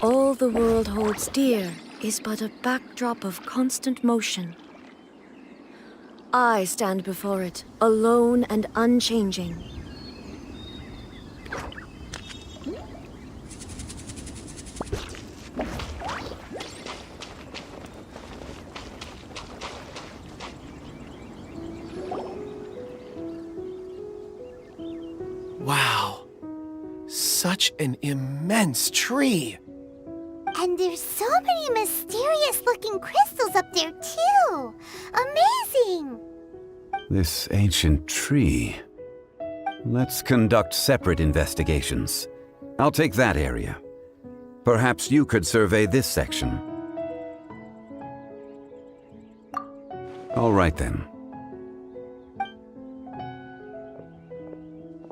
All the world holds dear is but a backdrop of constant motion. I stand before it, alone and unchanging. Wow. Such an immense tree. And there's so many mysterious-looking crystals up there, too. Amazing! This ancient tree. Let's conduct separate investigations. I'll take that area. Perhaps you could survey this section. All right then.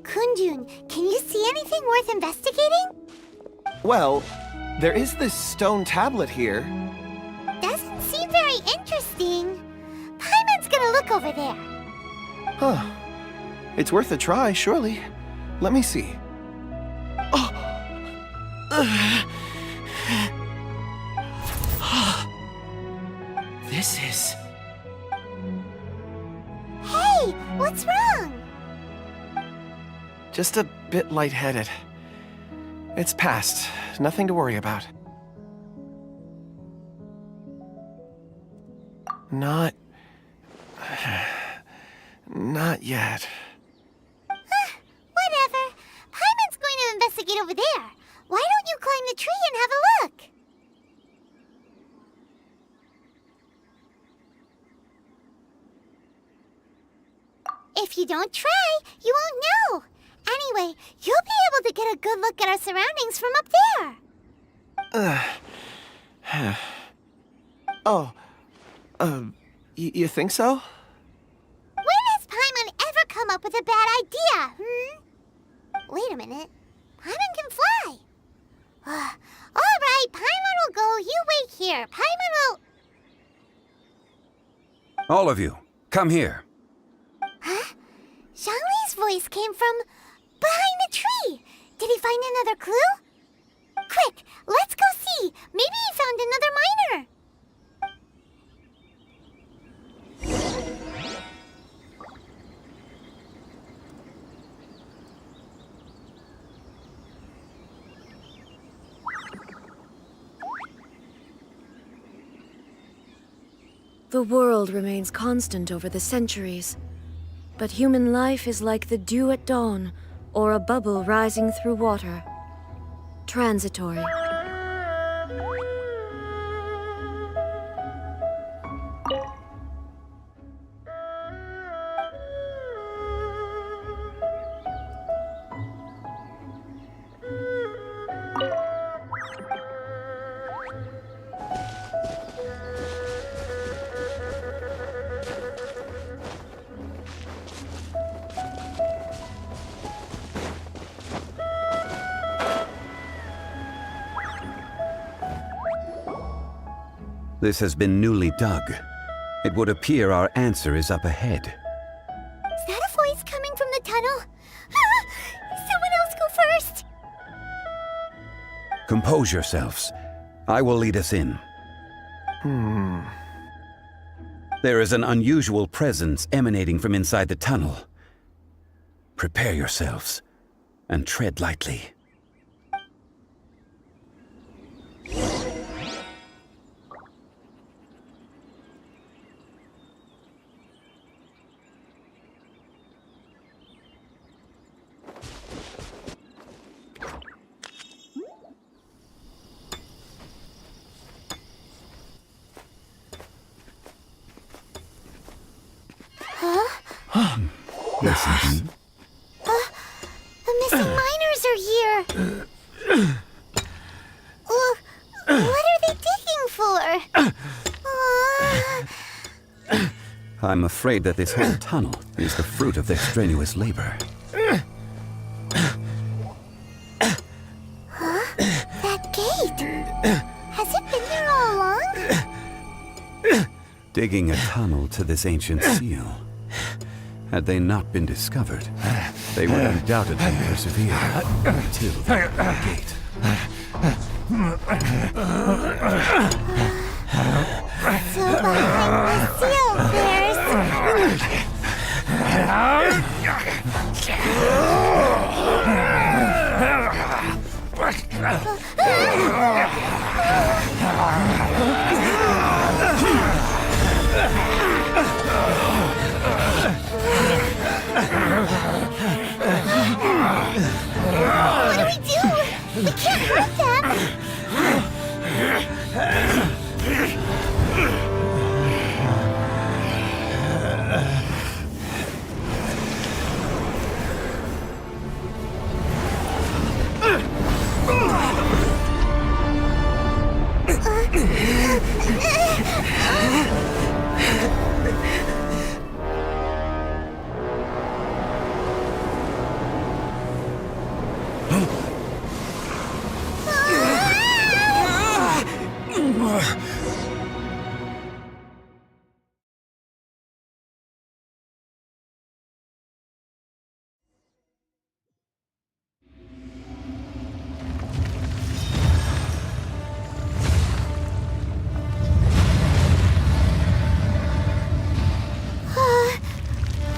Kunjun, can you see anything worth investigating? Well, there is this stone tablet here. Doesn't seem very interesting. Paimon's gonna look over there. Huh. It's worth a try, surely. Let me see. Oh! This is... Hey, what's wrong? just a bit lightheaded. It's past. Nothing to worry about. Not yet. Whatever. Paimon's going to investigate over there. Why don't you climb the tree and have a look? If you don't try, you won't know. Anyway, you'll be able to get a good look at our surroundings from up there. Oh, you think so? When has Paimon ever come up with a bad idea, Wait a minute. Paimon can fly. All right, Paimon will go. You wait here. Paimon will... All of you, come here. Huh? Zhongli's voice came from behind the tree. Did he find another clue? Quick, let's go see. Maybe he found another miner. The world remains constant over the centuries, but human life is like the dew at dawn, or a bubble rising through water. Transitory. This has been newly dug. It would appear our answer is up ahead. Is that a voice coming from the tunnel? Someone else go first. Compose yourselves. I will lead us in. There is an unusual presence emanating from inside the tunnel. Prepare yourselves and tread lightly. Listen. The missing miners are here. What are they digging for? I'm afraid that this whole tunnel is the fruit of their strenuous labor. That gate. Has it been there all along? Digging a tunnel to this ancient seal. Had they not been discovered, they would undoubtedly persevere until the gate. So behind the seal, there's... What do we do? We can't hurt them!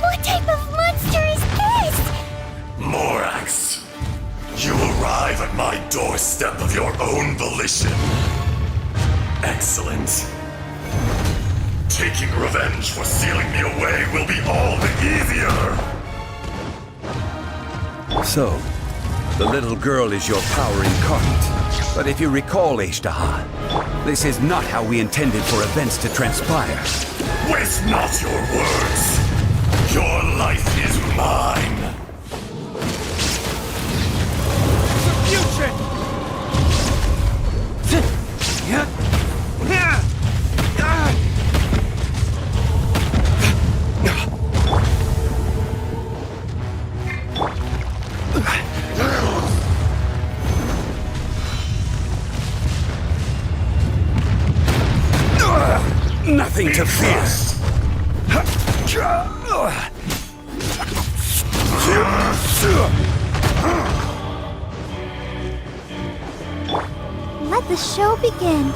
What type of monster is this? Morax, you arrive at my doorstep of your own volition. Excellent. Taking revenge for sealing me away will be all the easier. So, the little girl is your power incarnate. But if you recall, Ishtaha, this is not how we intended for events to transpire. Waste not your words. Your life is mine. Nothing to fear. Let the show begin.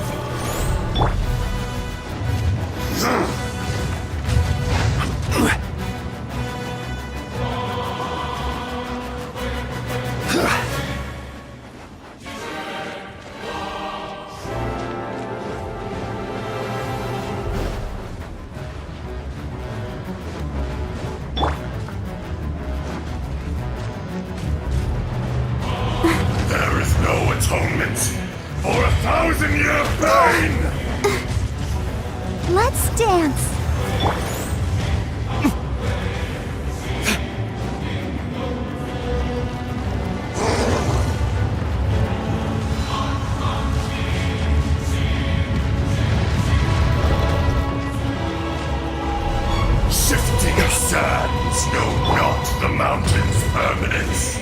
There is no atonement for 1,000-year pain! Let's dance. Shifting sands know not the mountain's permanence.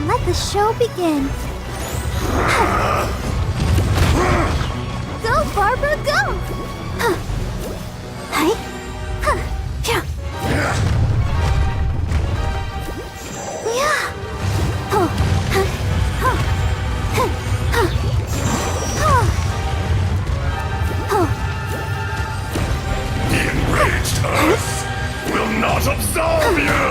Let the show begin. Go, Barbara, go! Hey. Yeah. The enraged Earth will not absolve you!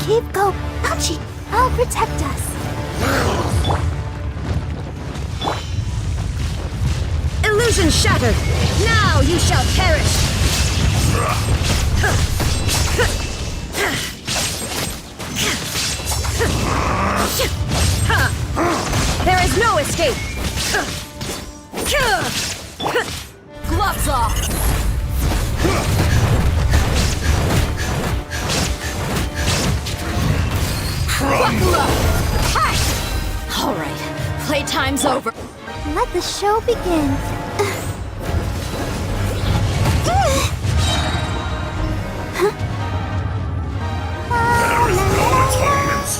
Keep go, Pachi. I'll protect us. Illusion shattered! Now you shall perish! There is no escape! Gloves off! All right, playtime's over. Let the show begin. There is no atonement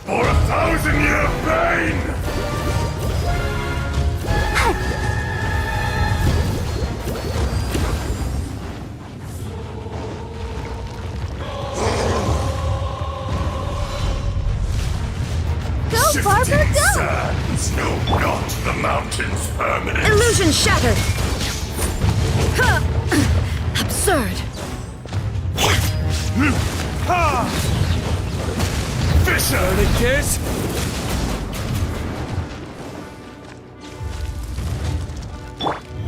for mountains permanent. Illusion shattered! Huh. Absurd! Fisher! Kiss?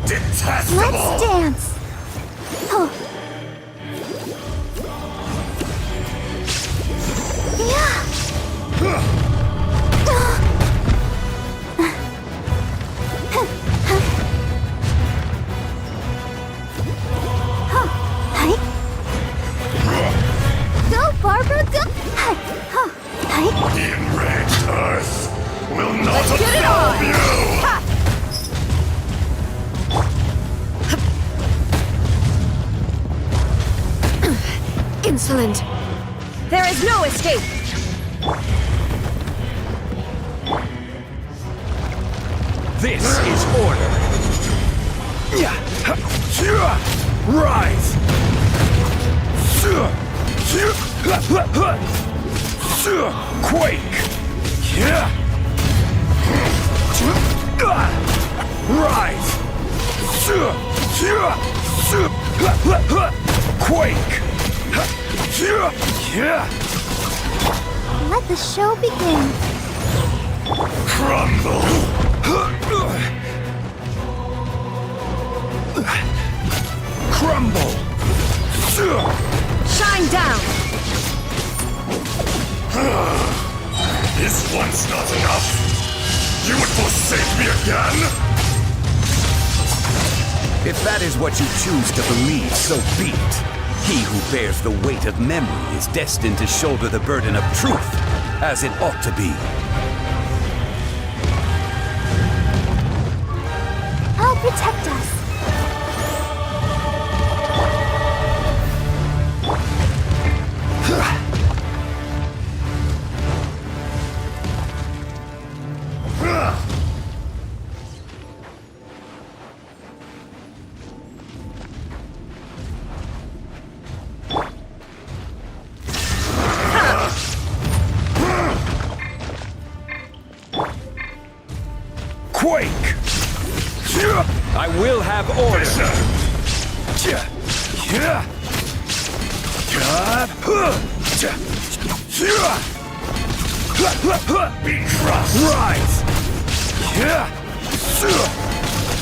Detestable! Let's dance. Oh. Yeah. Go, Barbara, go! The enraged Earth will not Get it absolve on! you! Ha! Insolent! There is no escape! This is order. Rise! Quake! Rise! Quake! Let the show begin. Crumble! Crumble! Shine down! Is once not enough? You would forsake me again? If that is what you choose to believe, so be it. He who bears the weight of memory is destined to shoulder the burden of truth, as it ought to be. I'll protect us. Quake! I will have order! Be crushed! Rise!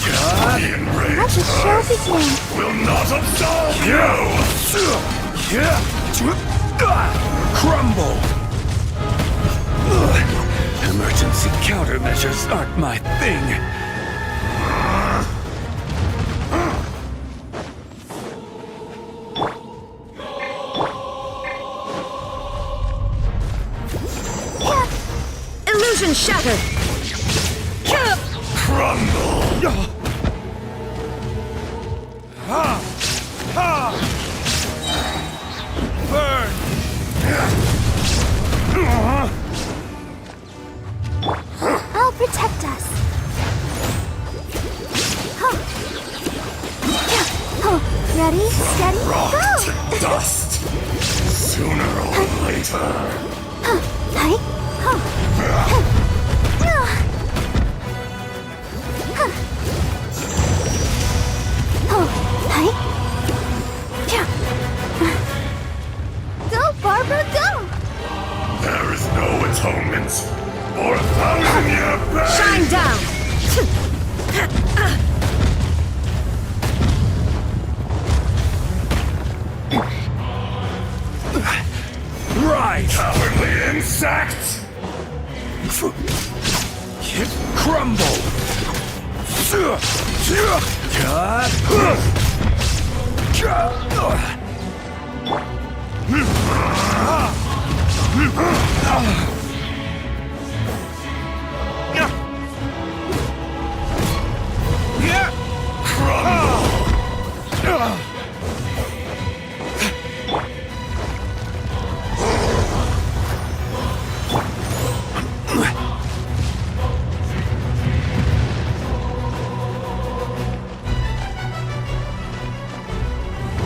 The enraged Let the show Earth begin. will not absolve you! Crumble! Emergency countermeasures aren't my thing. Illusion shattered! Crumble! Burn! I'll protect us. Ready, steady, Rock go! to dust! Sooner or later! Go, Barbara, go! There is no atonement for 1,000-year pain! Shine down! Rise! Cowardly insect! Crumble!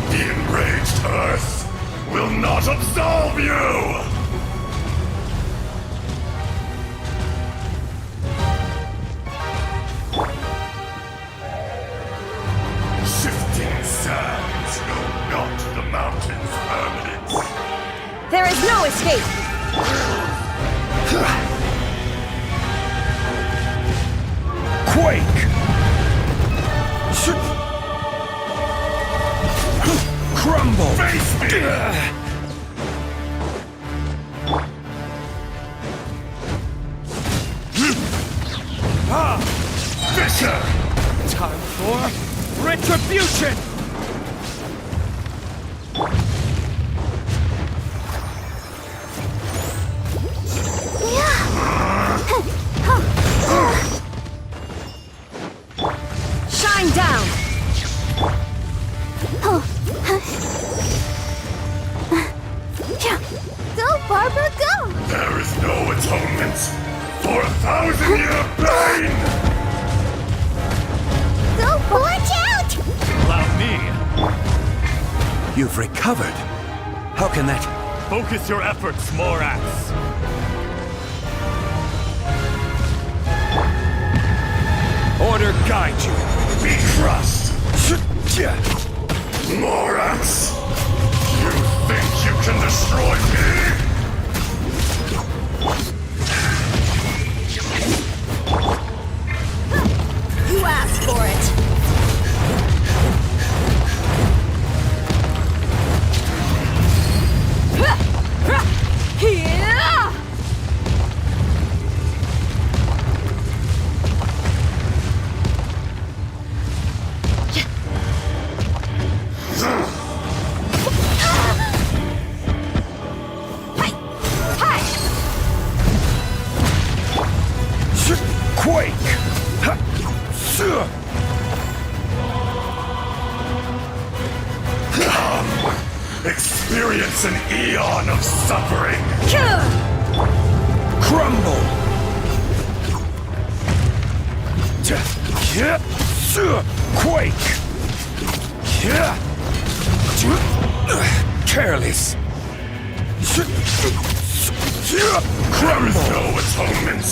The enraged Earth will not absolve you! not the mountain's permanence. There is no escape! Quake! Crumble! Face me! Fisher! Time for retribution! Shine down! Go, Barbara, go! There is no atonement for 1,000-year pain! Go, watch out! Allow me. You've recovered. How can that... Focus your efforts, Morax. Order guide you. Be crushed! Morax! You think you can destroy me? You asked for it! Quake! Experience an eon of suffering! Crumble! Quake! Careless! There is no atonement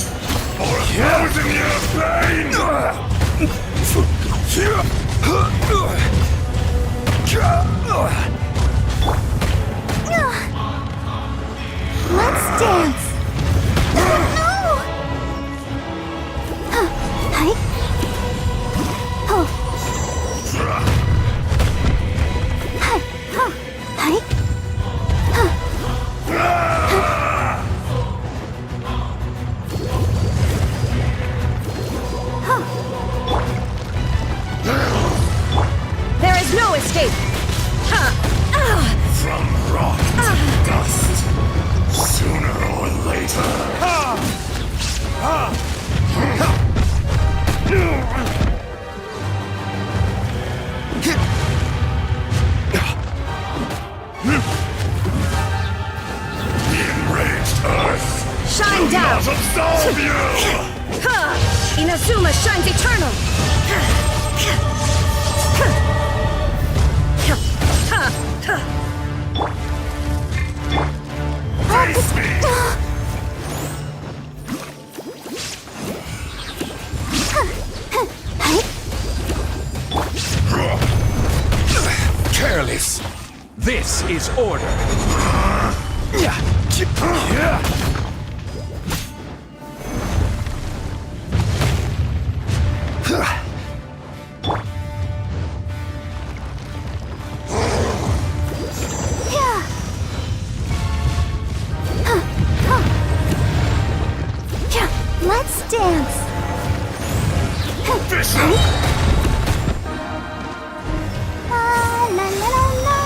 for 1,000-year pain! Let's dance! No! Hi. Oh. Hi. Hi. There is no escape! From rock to dust, sooner or later. The enraged earth Shine will down! not absolve you! Inazuma shines eternal! Face me! Careless! This is order! Let's dance! Bishop! La la la la la.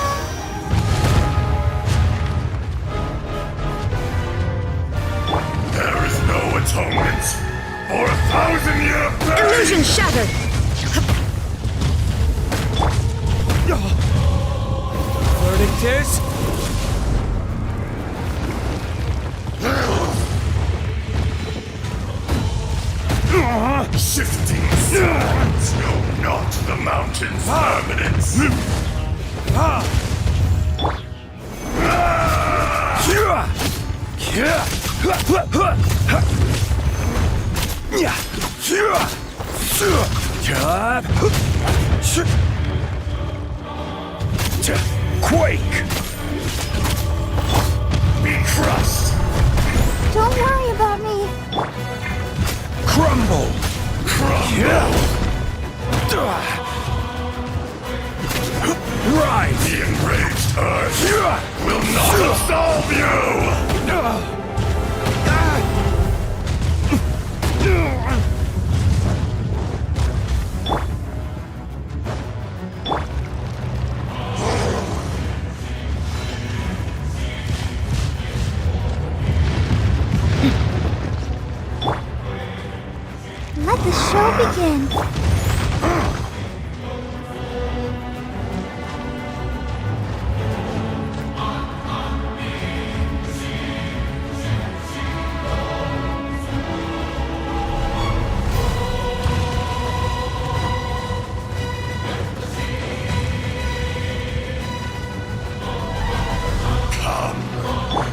There is no atonement for 1,000-year pain! Illusion shattered! Verdict is... Shifting sands know not the mountain's permanence. Quake! Be crushed! Don't worry about me. Crumble! Rise! The enraged earth will not absolve you! Let the show begin.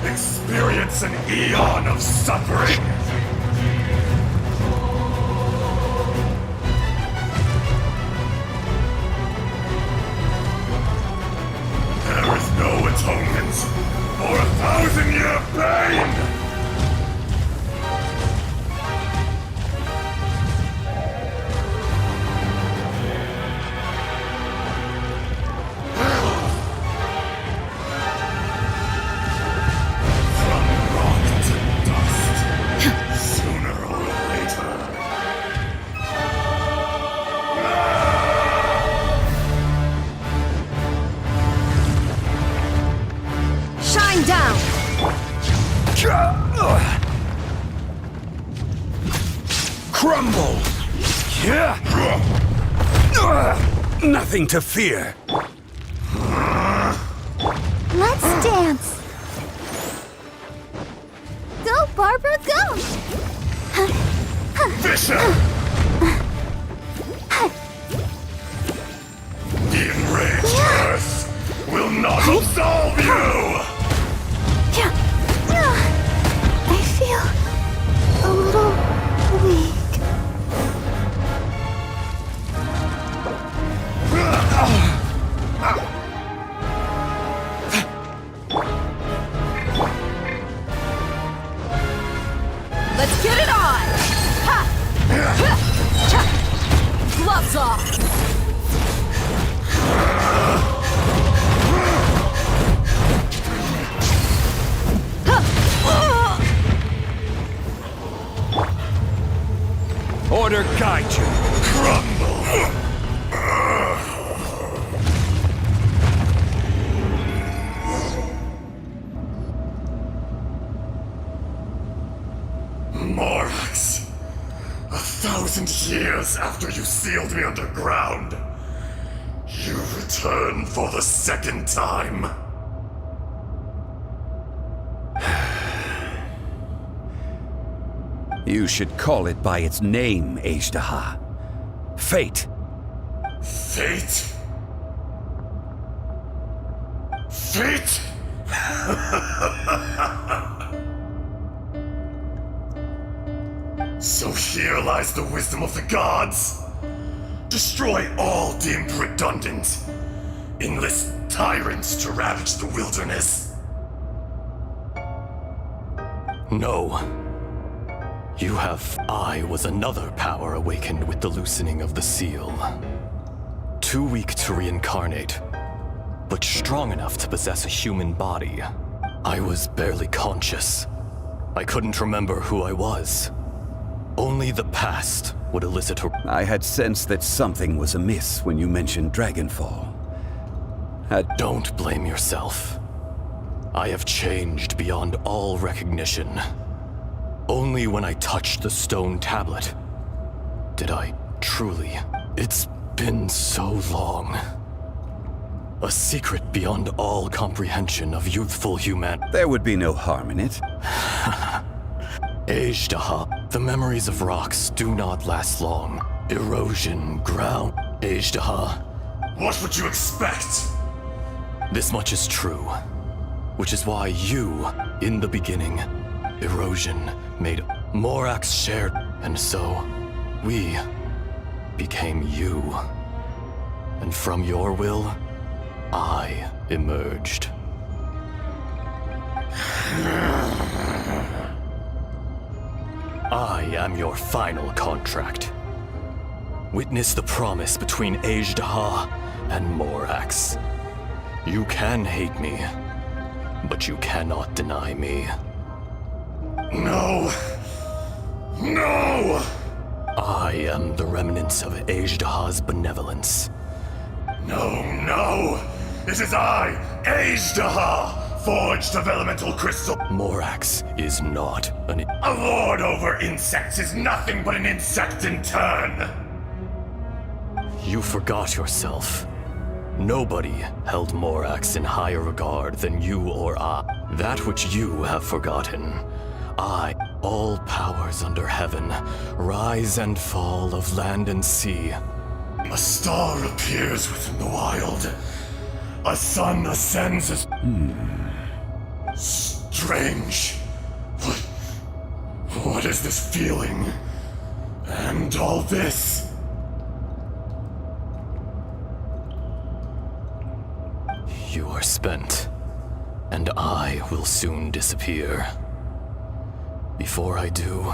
Experience an eon of suffering! There is no atonement for 1,000-year pain! From rock to dust, sooner or later. Shine down! Crumble! Nothing to fear. Let's dance. Go, Barbara, go! Fisher! The enraged earth will not absolve you! I feel a little weak. Let's get it on! Ha! Ha! Gloves off! Order guide you. Crumble! Morax, 1,000 years after you sealed me underground, you return for the second time. You should call it by its name, Ajdaha. Fate. Fate? Fate? So here lies the wisdom of the gods. Destroy all deemed redundant. Enlist tyrants to ravage the wilderness. No. You have... I was another power awakened with the loosening of the seal. Too weak to reincarnate, but strong enough to possess a human body. I was barely conscious. I couldn't remember who I was. Only the past would elicit a... I had sensed that something was amiss when you mentioned Dragonfall. Don't blame yourself. I have changed beyond all recognition. Only when I touched the stone tablet did I truly... It's been so long. A secret beyond all comprehension of youthful humanity. There would be no harm in it. Ajdaha, the memories of rocks do not last long. Erosion, ground... Ajdaha, What would you expect? this much is true. Which is why you, in the beginning, erosion made Morax shared, and so we became you. And from your will, I emerged. I am your final contract. Witness the promise between Ajdaha and Morax. You can hate me, but you cannot deny me. No! No! I am the remnants of Ajdaha's benevolence. No! It is I, Ajdaha, forged of elemental crystal. Morax is not an... A lord over insects is nothing but an insect in turn. You forgot yourself. Nobody held Morax in higher regard than you or I. That which you have forgotten. I, all powers under heaven, rise and fall of land and sea. A star appears within the wild. A sun ascends as... Strange. What is this feeling? And all this? You are spent, and I will soon disappear. Before I do,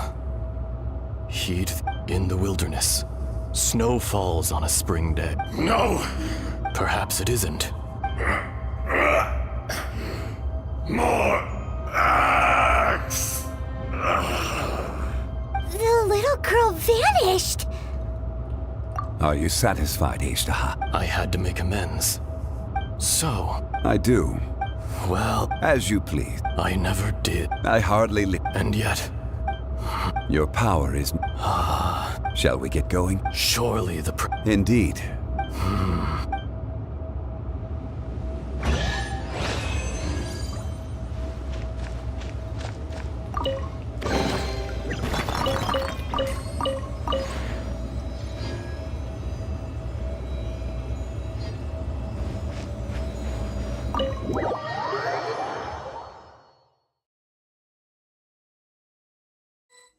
heed in the wilderness. Snow falls on a spring day. No! Perhaps it isn't. More axe! The little girl vanished. Are you satisfied, Ajdaha? I had to make amends. So, I do. well, As you please. I never did. I hardly And yet, Your power is... Shall we get going? surely the Indeed.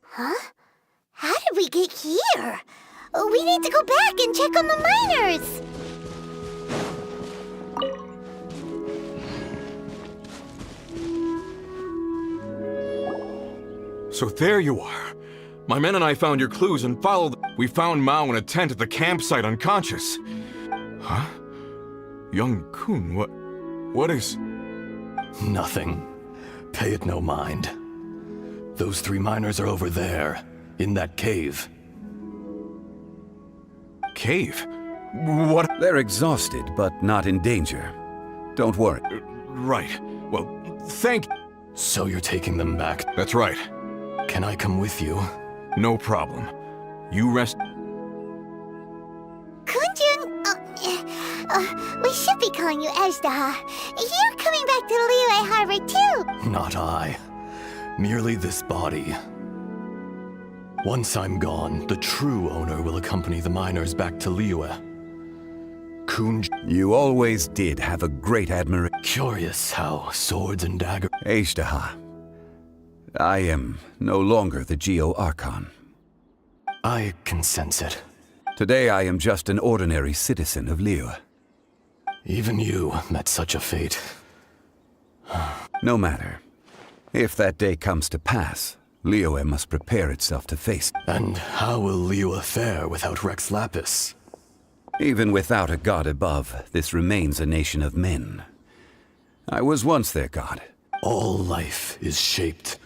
Huh? How did we get here? We need to go back and check on the miners. So there you are. My men and I found your clues and followed. We found Mao in a tent at the campsite unconscious. Huh? Young Kun, what is... Nothing. Pay it no mind. Those 3 miners are over there, in that cave. Cave? What? They're exhausted, but not in danger. Don't worry. Right. Well, thank... So you're taking them back. That's right. Can I come with you? No problem. You rest... Kunjun, we should be calling you Ajdaha. You're coming back to Liyue Harbor too. Not I. Merely this body. Once I'm gone, the true owner will accompany the miners back to Liyue. You always did have a great admiration. Curious how swords and daggers... Ajdaha. I am no longer the Geo-Archon. I can sense it. Today I am just an ordinary citizen of Liyue. Even you met such a fate. No matter. If that day comes to pass, Liyue must prepare itself to face. And how will Liyue fare without Rex Lapis? Even without a god above, this remains a nation of men. I was once their god. All life is shaped.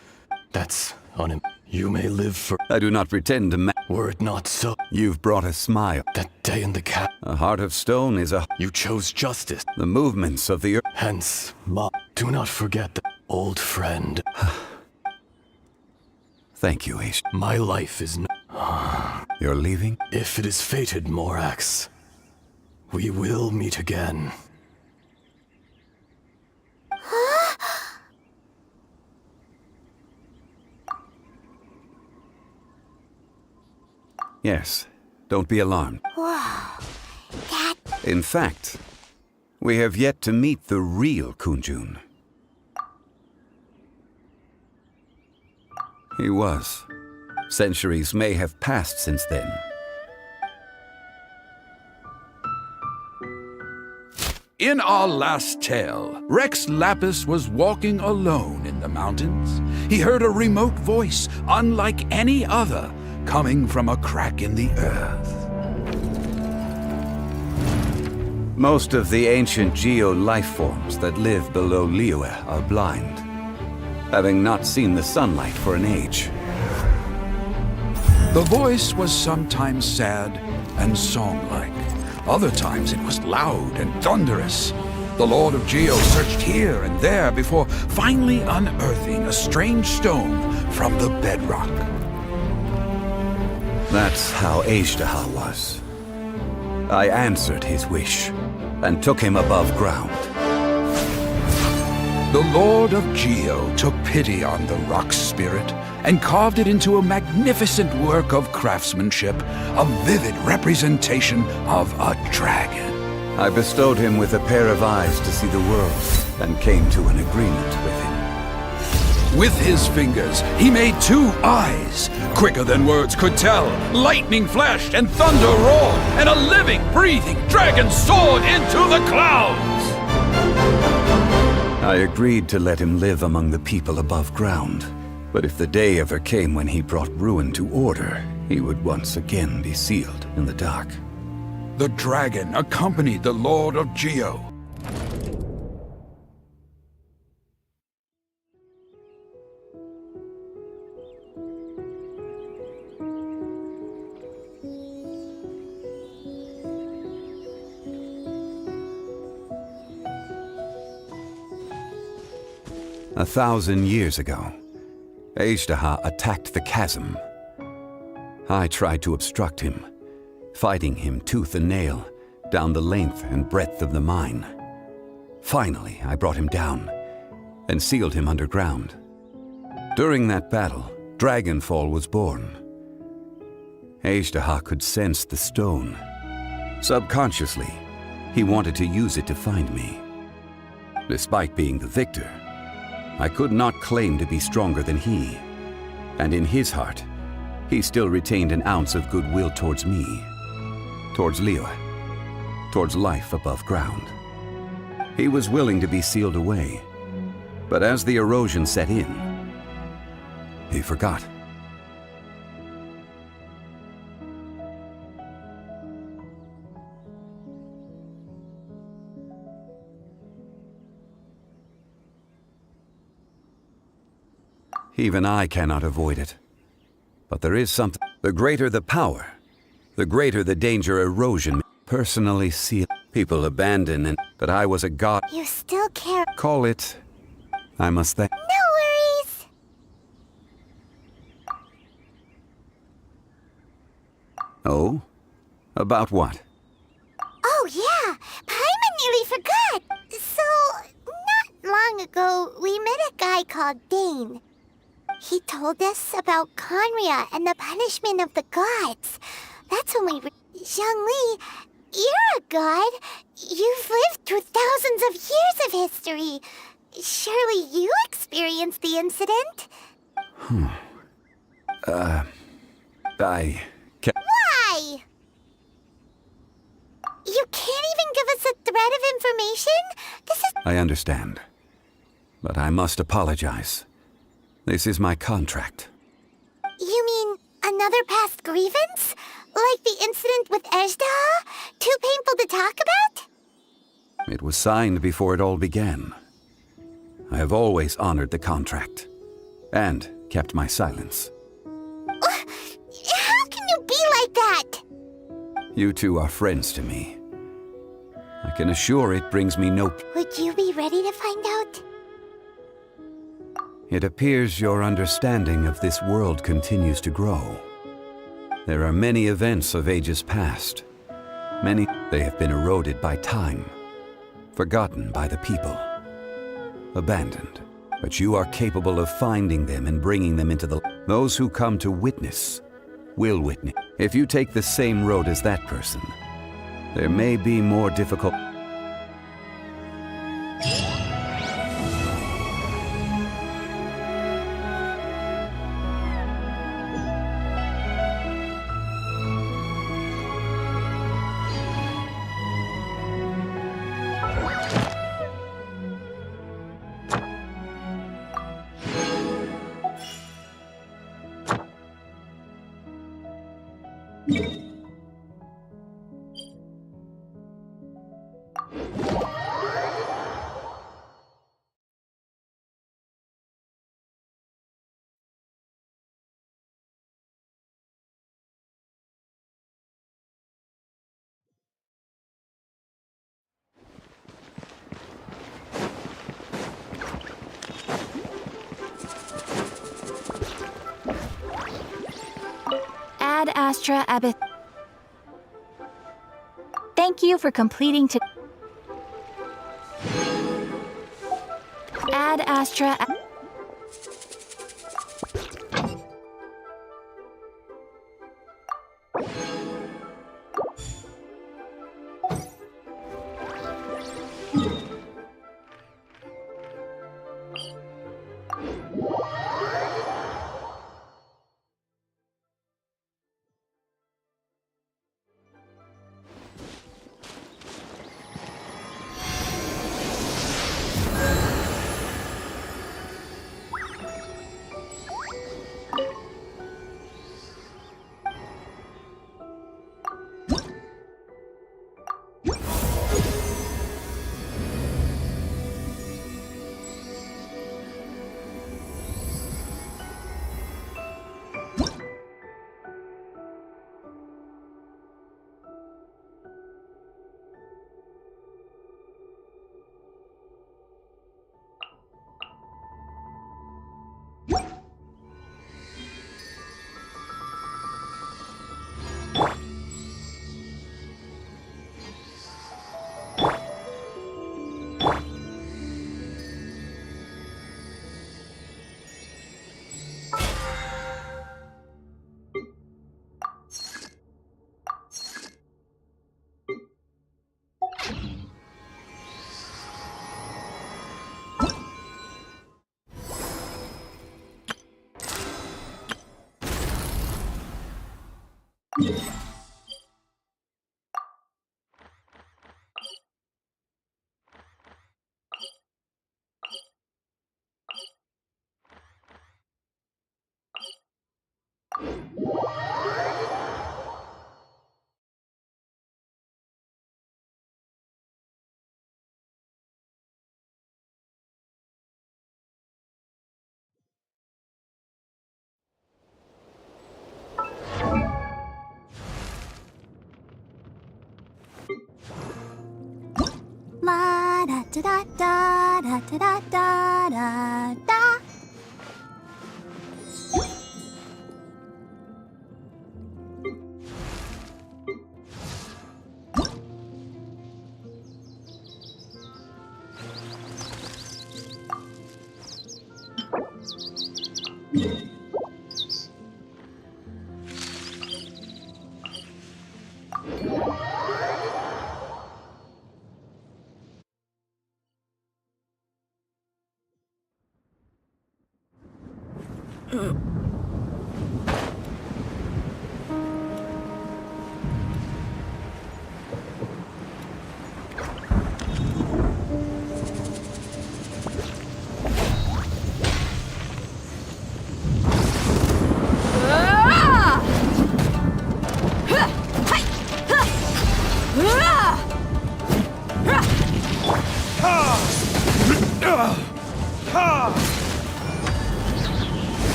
That's on him. You may live for... I do not pretend to Were it not so, You've brought a smile. that day in the cat, A heart of stone is you chose justice. the movements of the earth. Hence, do not forget that old friend. Thank you, Aish. My life is You're leaving? If it is fated, Morax, we will meet again. Yes. Don't be alarmed. Whoa. That... In fact, we have yet to meet the real Kunjun. He was. Centuries may have passed since then. In our last tale, Rex Lapis was walking alone in the mountains. He heard a remote voice, unlike any other, coming from a crack in the earth. Most of the ancient geo life forms that live below Liyue are blind, having not seen the sunlight for an age. The voice was sometimes sad and song-like. Other times it was loud and thunderous. The Lord of Geo searched here and there before finally unearthing a strange stone from the bedrock. That's how Azhdaha was. I answered his wish and took him above ground. The Lord of Geo took pity on the rock spirit and carved it into a magnificent work of craftsmanship, a vivid representation of a dragon. I bestowed him with a pair of eyes to see the world and came to an agreement with him. With his fingers, he made 2 eyes, quicker than words could tell. Lightning flashed and thunder roared, and a living, breathing dragon soared into the clouds! I agreed to let him live among the people above ground. But if the day ever came when he brought ruin to order, he would once again be sealed in the dark. The dragon accompanied the Lord of Geo. A 1,000 years ago, Azhdaha attacked the chasm. I tried to obstruct him, fighting him tooth and nail down the length and breadth of the mine. Finally, I brought him down and sealed him underground. During that battle, Dragonfall was born. Azhdaha could sense the stone. Subconsciously, he wanted to use it to find me. Despite being the victor, I could not claim to be stronger than he, and in his heart, he still retained an ounce of goodwill towards me, towards Liyue, towards life above ground. He was willing to be sealed away, but as the erosion set in, he forgot. Even I cannot avoid it. But there is something. The greater the power, the greater the danger erosion. Personally see people abandon and that I was a god. You still care. Call it. I must thank. No worries. Oh? About what? Oh yeah, Paimon nearly forgot. So, not long ago, we met a guy called Dane. He told us about Conria and the punishment of the gods. That's when we Zhongli, you're a god. You've lived through thousands of years of history. Surely you experienced the incident? I can't. Why? You can't even give us a thread of information? This is... I understand. But I must apologize. This is my contract. You mean another past grievance? Like the incident with Azhdaha? Too painful to talk about? It was signed before it all began. I have always honored the contract. And kept my silence. How can you be like that? You two are friends to me. I can assure it brings me no... Would you be ready to find out? It appears your understanding of this world continues to grow. There are many events of ages past. Many, they have been eroded by time, forgotten by the people, abandoned. But you are capable of finding them and bringing them into the... Those who come to witness will witness. If you take the same road as that person, there may be more difficult... Ad Astra Abyss. Thank you for completing to Ad Astra. La da da da da da da da da da.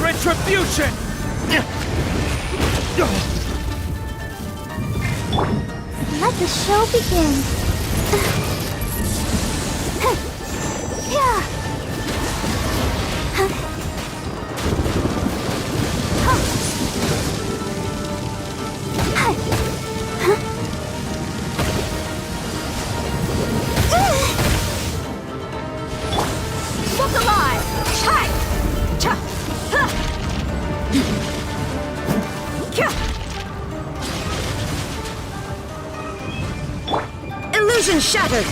Retribution! Let the show begin. Yeah. Look alive! Hi! Cha! Ha! Illusion shattered!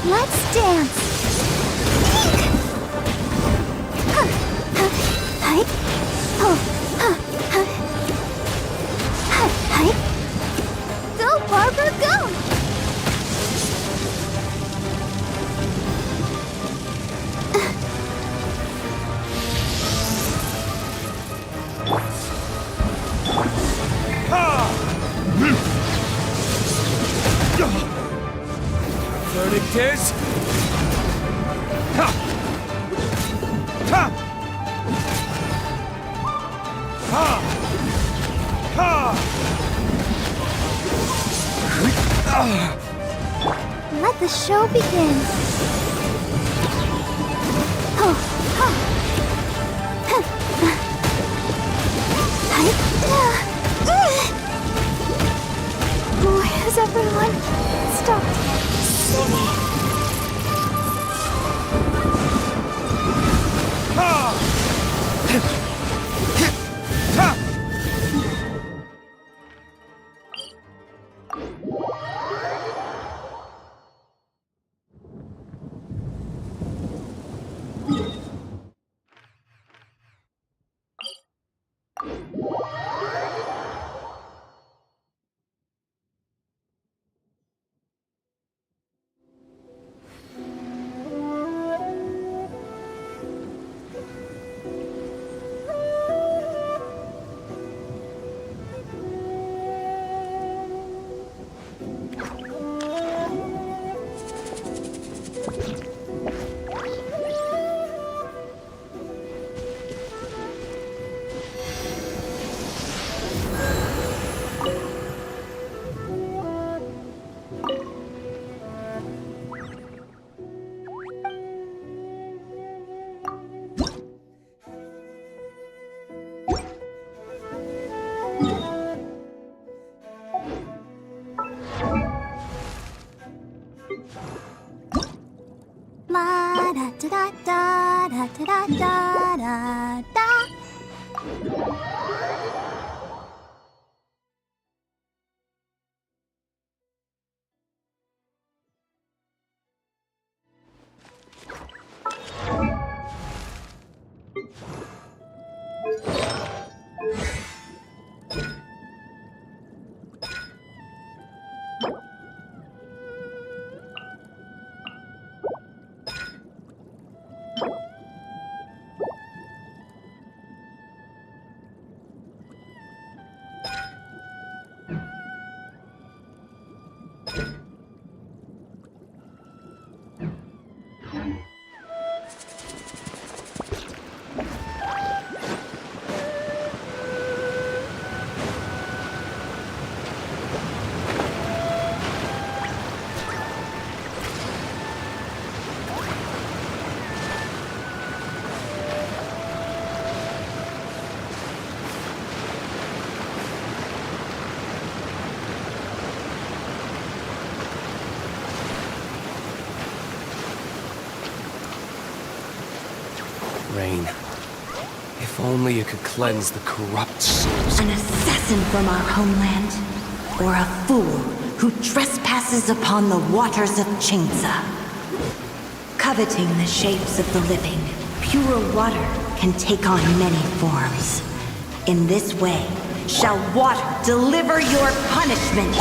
Let's dance. Let the show begin. Oh, huh. Why has everyone stopped singing? La da da da da da da da da. Rain, if only you could cleanse the corrupt souls. An assassin from our homeland, or a fool who trespasses upon the waters of Chingsa. Coveting the shapes of the living, pure water can take on many forms. In this way, shall water deliver your punishment.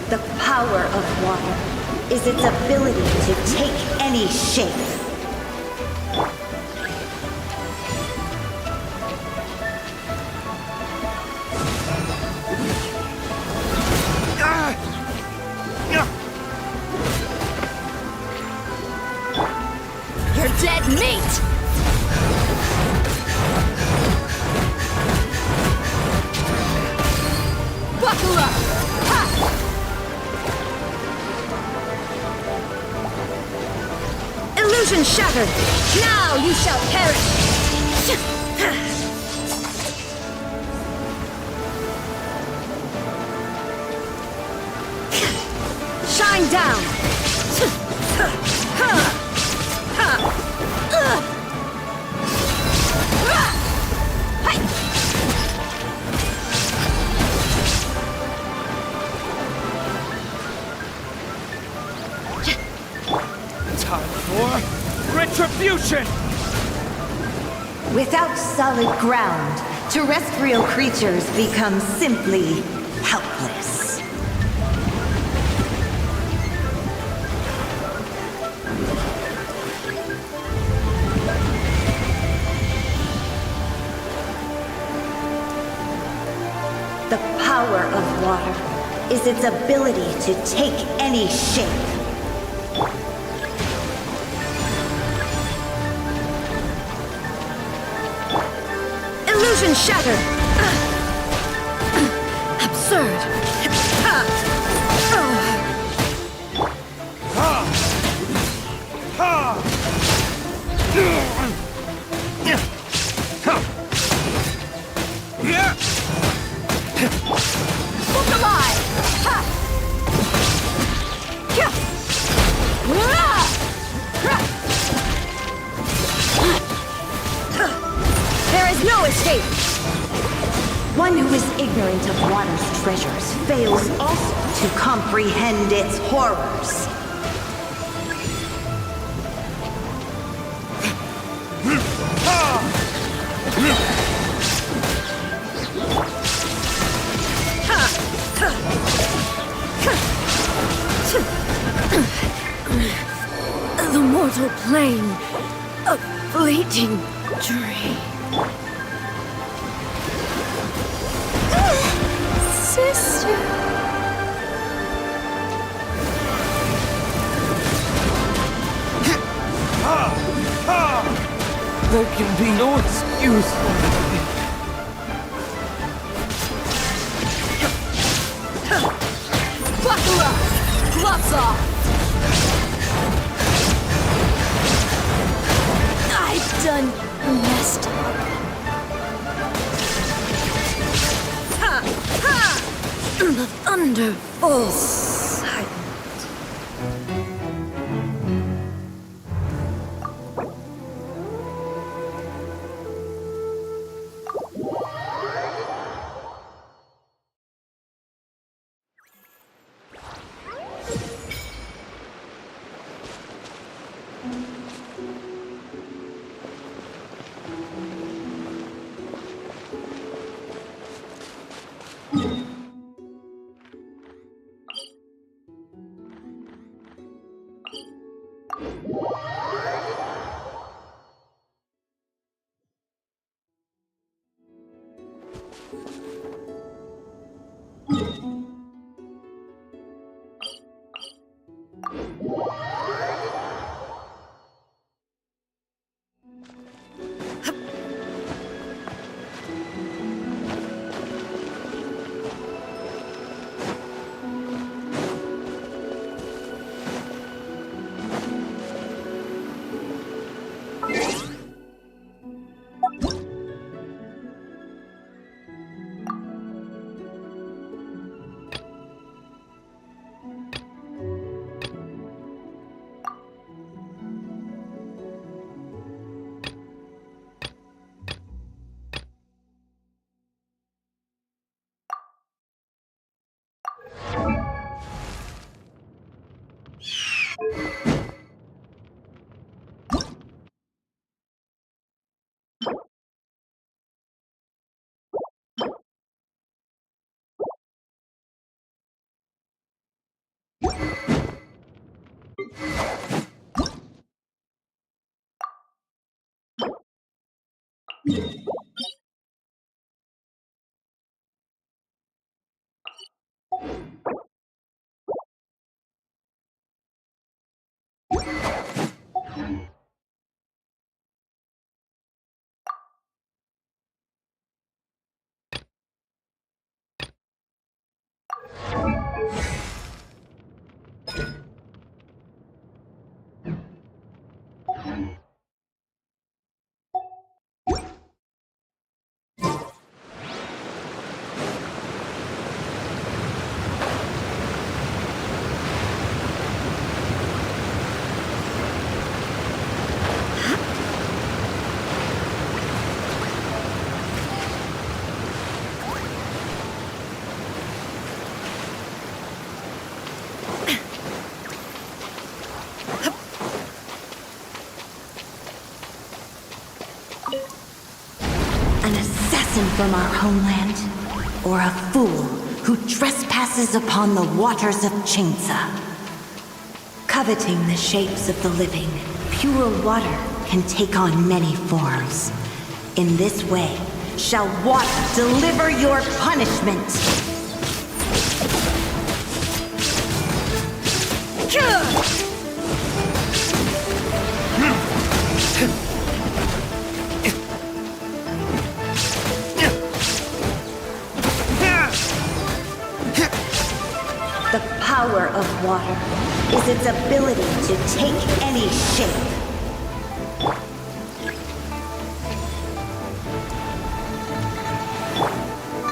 The power of water is its ability to take any shape. You're dead meat! Buckle up! Ha! Illusion shattered! Now you shall perish! Shine down! Time for retribution! Without solid ground, terrestrial creatures become simply helpless. water is its ability to take any shape. Illusion shattered! Absurd! Look alive! There is no escape! One who is ignorant of water's treasures fails also to comprehend its horrors. The mortal plane, a fleeting dream. Sister. There can be no excuse for me. Buckle up! Gloves off! I've done messed up. The thunder falls silent. An assassin from our homeland, or a fool who trespasses upon the waters of Chainsa. Coveting the shapes of the living, pure water can take on many forms. In this way, shall water deliver your punishment. power of water is its ability to take any shape.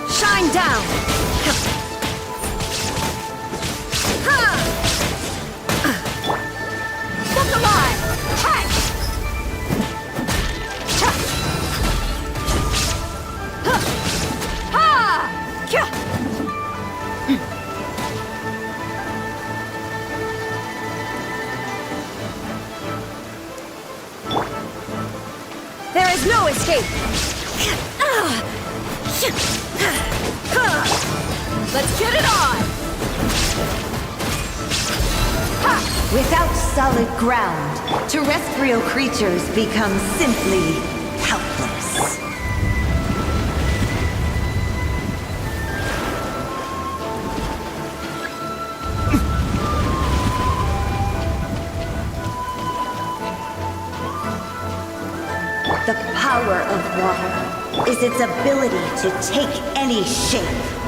Shine down! Look alive! Hey! There is no escape! Let's get it on! Without solid ground, terrestrial creatures become simply helpless. The power of water is its ability to take any shape.